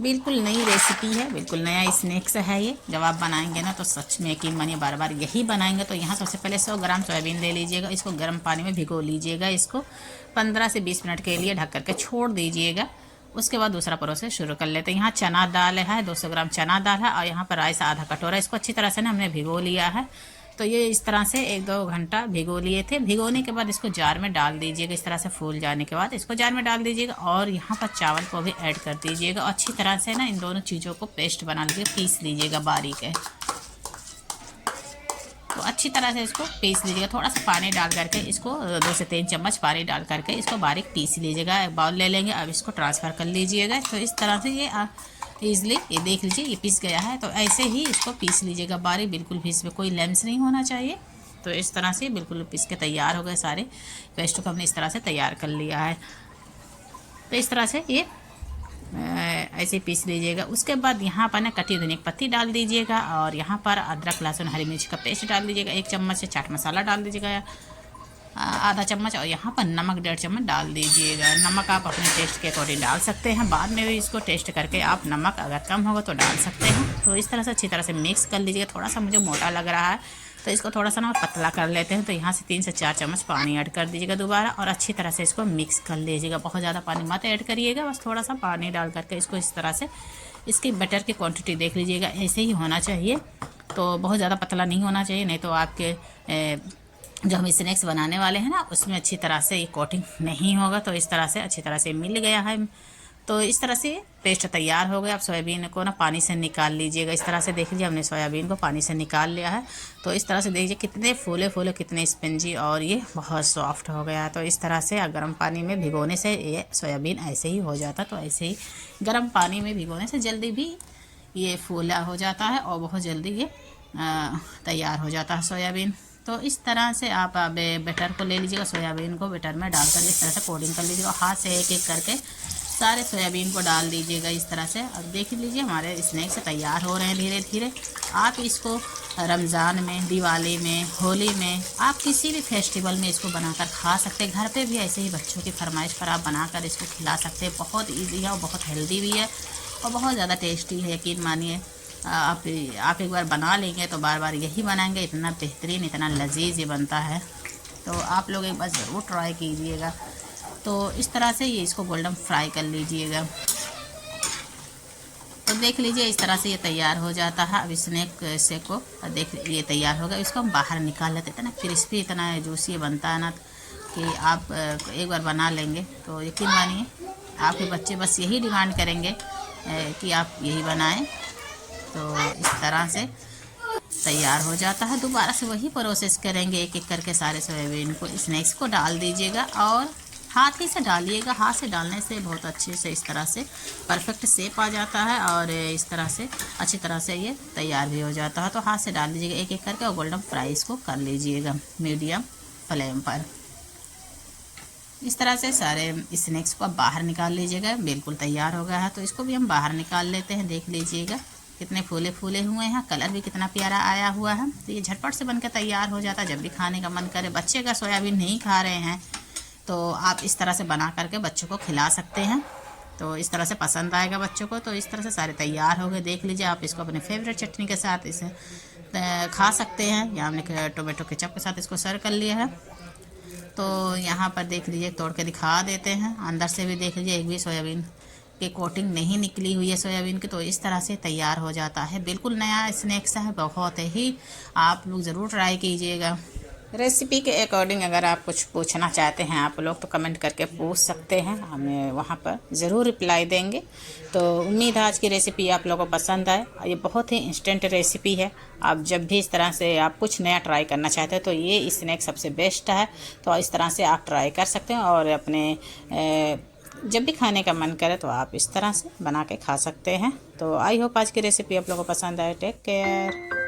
बिल्कुल नई रेसिपी है, बिल्कुल नया स्नैक्स है ये। जब आप बनाएंगे ना तो सच में यकीन मानिए बार बार यही बनाएंगे। तो यहाँ सबसे पहले 100 ग्राम सोयाबीन ले लीजिएगा, इसको गर्म पानी में भिगो लीजिएगा, इसको 15 से 20 मिनट के लिए ढक करके छोड़ दीजिएगा। उसके बाद दूसरा प्रोसेस शुरू कर लेते हैं। यहाँ चना दाल है, 200 ग्राम चना दाल है, और यहाँ पर राइस आधा कटोरा। इसको अच्छी तरह से ना हमने भिगो लिया है। तो ये इस तरह से 1-2 घंटा भिगो लिए थे। भिगोने के बाद इसको जार में डाल दीजिएगा। इस तरह से फूल जाने के बाद इसको जार में डाल दीजिएगा, और यहाँ पर चावल को भी ऐड कर दीजिएगा। अच्छी तरह से ना इन दोनों चीज़ों को पेस्ट बना लीजिएगा, पीस लीजिएगा बारीक है। तो अच्छी तरह से इसको पीस लीजिएगा। थोड़ा सा पानी डाल करके इसको 2 से 3 चम्मच पानी डाल करके इसको बारीक पीस लीजिएगा। एक बाउल ले लेंगे, अब इसको ट्रांसफ़र कर लीजिएगा। तो इस तरह से ये ईज़िली ये देख लीजिए ये पीस गया है। तो ऐसे ही इसको पीस लीजिएगा बारीक, बिल्कुल भी इसमें कोई लम्स नहीं होना चाहिए। तो इस तरह से बिल्कुल पीस के तैयार हो गए। सारे पेस्ट को हमने इस तरह से तैयार कर लिया है। तो इस तरह से ये ऐसे पीस लीजिएगा। उसके बाद यहाँ पर ना कटी धनिया की पत्ती डाल दीजिएगा, और यहाँ पर अदरक लहसुन हरी मिर्च का पेस्ट डाल दीजिएगा। 1 चम्मच से चाट मसाला डाल दीजिएगा, आधा चम्मच, और यहाँ पर नमक 1.5 चम्मच डाल दीजिएगा। नमक आप अपने टेस्ट के अकॉर्डिंग डाल सकते हैं, बाद में भी इसको टेस्ट करके आप नमक अगर कम होगा तो डाल सकते हैं। तो इस तरह से अच्छी तरह से मिक्स कर लीजिएगा। थोड़ा सा मुझे मोटा लग रहा है तो इसको थोड़ा सा ना पतला कर लेते हैं। तो यहाँ से 3 से 4 चम्मच पानी ऐड कर दीजिएगा दोबारा, और अच्छी तरह से इसको मिक्स कर लीजिएगा। बहुत ज़्यादा पानी मत ऐड करिएगा, बस थोड़ा सा पानी डाल करके इसको इस तरह से, इसकी बटर की क्वांटिटी देख लीजिएगा, ऐसे ही होना चाहिए। तो बहुत ज़्यादा पतला नहीं होना चाहिए, नहीं तो आपके जो हम स्नैक्स बनाने वाले हैं ना उसमें अच्छी तरह से ये कोटिंग नहीं होगा। तो इस तरह से अच्छी तरह से मिल गया है। तो इस तरह से पेस्ट तैयार हो गया। आप सोयाबीन को ना पानी से निकाल लीजिएगा। इस तरह से देख लीजिए हमने सोयाबीन को पानी से निकाल लिया है। तो इस तरह से देखिए कितने फूले फूले, कितने स्पंजी, और ये बहुत सॉफ्ट हो गया है। तो इस तरह से गर्म पानी में भिगोने से ये सोयाबीन ऐसे ही हो जाता। तो ऐसे ही गर्म पानी में भिगोने से जल्दी भी ये फूला हो जाता है, और बहुत जल्दी ये तैयार हो जाता है सोयाबीन। तो इस तरह से आप बैटर को ले लीजिएगा, सोयाबीन को बैटर में डाल कर इस तरह से कोटिंग कर लीजिएगा। हाथ से एक एक करके सारे सोयाबीन को डाल दीजिएगा इस तरह से। अब देख लीजिए हमारे स्नैक्स तैयार हो रहे हैं धीरे धीरे। आप इसको रमज़ान में, दिवाली में, होली में, आप किसी भी फेस्टिवल में इसको बनाकर खा सकते हैं। घर पे भी ऐसे ही बच्चों की फरमाइश पर आप बनाकर इसको खिला सकते हैं। बहुत ईजी है और बहुत हेल्दी भी है, और बहुत ज़्यादा टेस्टी है। यकीन मानिए आप एक बार बना लेंगे तो बार बार यही बनाएंगे। इतना बेहतरीन, इतना लजीज ये बनता है। तो आप लोग एक बार ज़रूर ट्राई कीजिएगा। तो इस तरह से ये इसको गोल्डन फ्राई कर लीजिएगा। तो देख लीजिए इस तरह से ये तैयार हो जाता है। अब स्नैक से को देख ये तैयार होगा, इसको हम बाहर निकाल लेते हैं। इतना क्रिस्पी, इतना जूसी बनता है ना कि आप एक बार बना लेंगे तो यकीन मानिए आपके बच्चे बस यही डिमांड करेंगे कि आप यही बनाएं। तो इस तरह से तैयार हो जाता है। दोबारा से वही प्रोसेस करेंगे, एक एक करके सारे सोयाबीन को, स्नैक्स को डाल दीजिएगा, और हाथ ही से डालिएगा। हाथ से डालने से बहुत अच्छे से इस तरह से परफेक्ट शेप आ जाता है, और इस तरह से अच्छी तरह से ये तैयार भी हो जाता है। तो हाथ से डाल दीजिएगा एक एक करके, और गोल्डन फ्राई इसको कर लीजिएगा मीडियम फ्लेम पर। इस तरह से सारे स्नैक्स को आप बाहर निकाल लीजिएगा। बिल्कुल तैयार हो गया है, तो इसको भी हम बाहर निकाल लेते हैं। देख लीजिएगा कितने फूले फूले हुए हैं, कलर भी कितना प्यारा आया हुआ है। तो ये झटपट से बनकर तैयार हो जाता है। जब भी खाने का मन करे, बच्चे का सोयाबीन नहीं खा रहे हैं तो आप इस तरह से बना करके बच्चों को खिला सकते हैं। तो इस तरह से पसंद आएगा बच्चों को। तो इस तरह से सारे तैयार हो गए। देख लीजिए आप इसको अपने फेवरेट चटनी के साथ इसे खा सकते हैं, या हमने टोमेटो केचप के साथ इसको सर्व कर लिया है। तो यहाँ पर देख लीजिए तोड़ के दिखा देते हैं। अंदर से भी देख लीजिए एक भी सोयाबीन की कोटिंग नहीं निकली हुई है सोयाबीन की। तो इस तरह से तैयार हो जाता है। बिल्कुल नया स्नैक्स है, बहुत ही आप लोग ज़रूर ट्राई कीजिएगा। रेसिपी के अकॉर्डिंग अगर आप कुछ पूछना चाहते हैं आप लोग तो कमेंट करके पूछ सकते हैं, हमें वहाँ पर ज़रूर रिप्लाई देंगे। तो उम्मीद है आज की रेसिपी आप लोगों को पसंद आए। ये बहुत ही इंस्टेंट रेसिपी है। आप जब भी इस तरह से आप कुछ नया ट्राई करना चाहते हैं तो ये स्नैक सबसे बेस्ट है। तो इस तरह से आप ट्राई कर सकते हैं, और अपने जब भी खाने का मन करे तो आप इस तरह से बना के खा सकते हैं। तो आई होप आज की रेसिपी आप लोगों को पसंद आए। Take care.